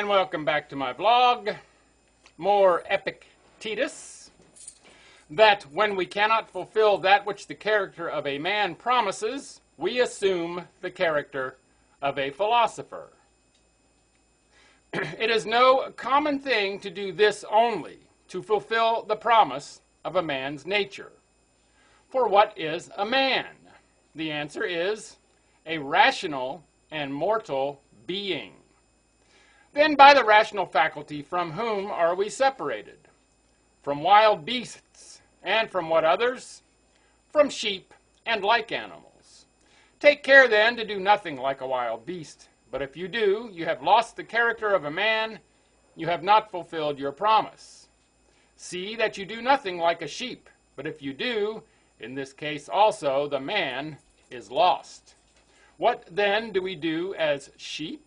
And welcome back to my vlog. More Epictetus. That when we cannot fulfill that which the character of a man promises, we assume the character of a philosopher. It is no common thing to do this only, to fulfill the promise of a man's nature. For what is a man? The answer is a rational and mortal being. Then by the rational faculty, from whom are we separated? From wild beasts, and from what others? From sheep and like animals. Take care then to do nothing like a wild beast, but if you do, you have lost the character of a man, you have not fulfilled your promise. See that you do nothing like a sheep, but if you do, in this case also, the man is lost. What then do we do as sheep?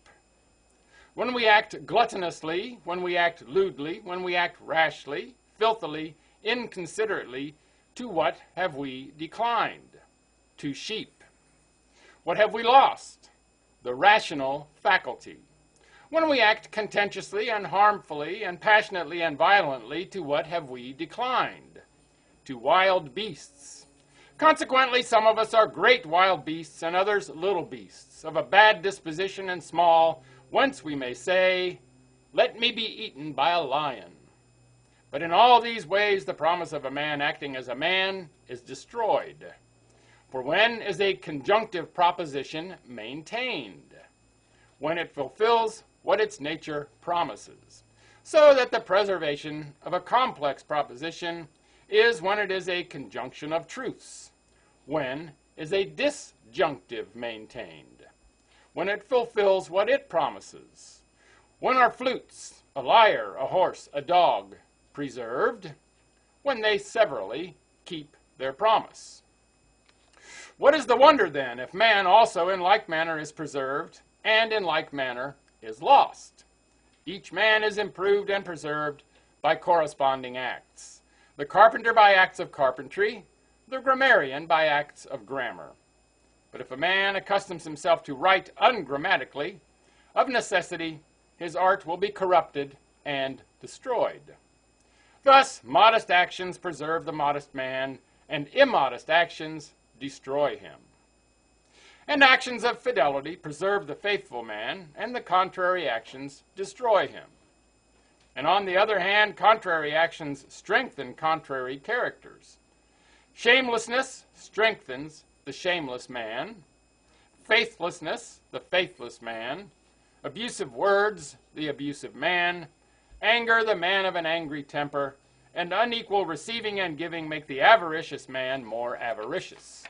When we act gluttonously, when we act lewdly, when we act rashly, filthily, inconsiderately, to what have we declined? To sheep. What have we lost? The rational faculty. When we act contentiously and harmfully and passionately and violently, to what have we declined? To wild beasts. Consequently, some of us are great wild beasts and others little beasts, of a bad disposition and small, whence we may say, let me be eaten by a lion. But in all these ways the promise of a man acting as a man is destroyed. For when is a conjunctive proposition maintained? When it fulfills what its nature promises. So that the preservation of a complex proposition is when it is a conjunction of truths. When is a disjunctive maintained? When it fulfills what it promises. When are flutes, a lyre, a horse, a dog, preserved? When they severally keep their promise. What is the wonder then if man also in like manner is preserved and in like manner is lost? Each man is improved and preserved by corresponding acts. The carpenter by acts of carpentry, the grammarian by acts of grammar. But if a man accustoms himself to write ungrammatically, of necessity his art will be corrupted and destroyed. Thus, modest actions preserve the modest man, and immodest actions destroy him. And actions of fidelity preserve the faithful man, and the contrary actions destroy him. And on the other hand, contrary actions strengthen contrary characters. Shamelessness strengthens the shameless man, faithlessness, the faithless man, abusive words, the abusive man, anger, the man of an angry temper, and unequal receiving and giving make the avaricious man more avaricious.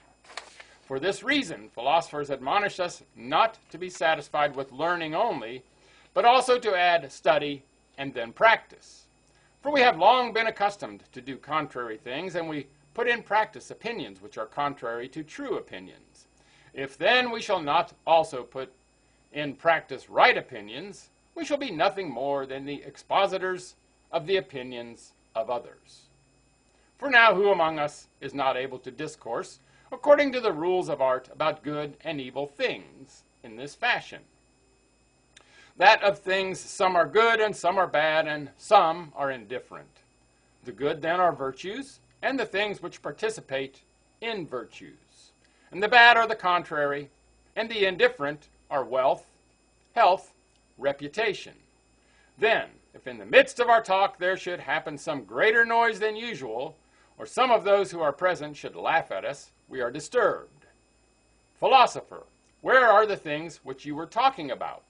For this reason, philosophers admonish us not to be satisfied with learning only, but also to add study and then practice. For we have long been accustomed to do contrary things, and we put in practice opinions which are contrary to true opinions. If then we shall not also put in practice right opinions, we shall be nothing more than the expositors of the opinions of others. For now who among us is not able to discourse according to the rules of art about good and evil things in this fashion? That of things some are good and some are bad and some are indifferent. The good then are virtues, and the things which participate in virtues. And the bad are the contrary, and the indifferent are wealth, health, reputation. Then, if in the midst of our talk there should happen some greater noise than usual, or some of those who are present should laugh at us, we are disturbed. Philosopher, where are the things which you were talking about?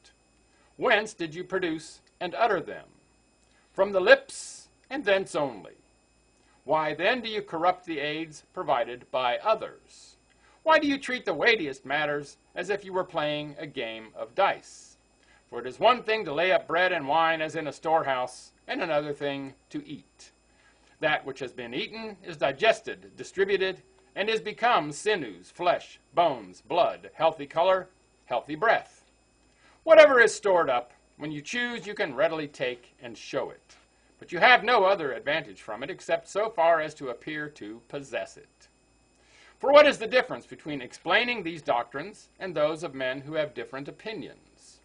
Whence did you produce and utter them? From the lips, and thence only. Why then do you corrupt the aids provided by others? Why do you treat the weightiest matters as if you were playing a game of dice? For it is one thing to lay up bread and wine as in a storehouse, and another thing to eat. That which has been eaten is digested, distributed, and is become sinews, flesh, bones, blood, healthy color, healthy breath. Whatever is stored up, when you choose you can readily take and show it. But you have no other advantage from it except so far as to appear to possess it. For what is the difference between explaining these doctrines and those of men who have different opinions?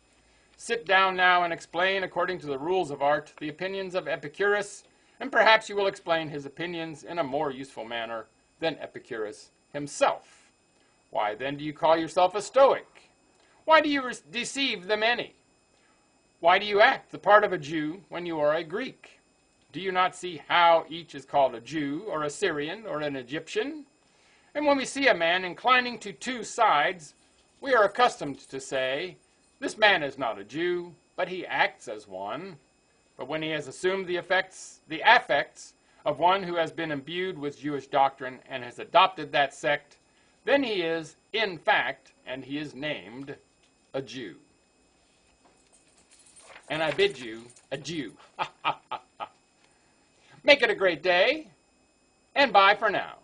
sit down now and explain, according to the rules of art, the opinions of Epicurus, and perhaps you will explain his opinions in a more useful manner than Epicurus himself. Why then do you call yourself a Stoic? Why do you deceive the many? Why do you act the part of a Jew when you are a Greek? Do you not see how each is called a Jew, or a Syrian, or an Egyptian? And when we see a man inclining to two sides, we are accustomed to say, this man is not a Jew, but he acts as one. But when he has assumed the affects of one who has been imbued with Jewish doctrine and has adopted that sect, then he is, in fact, and he is named, a Jew. And I bid you adieu. Make it a great day, and bye for now.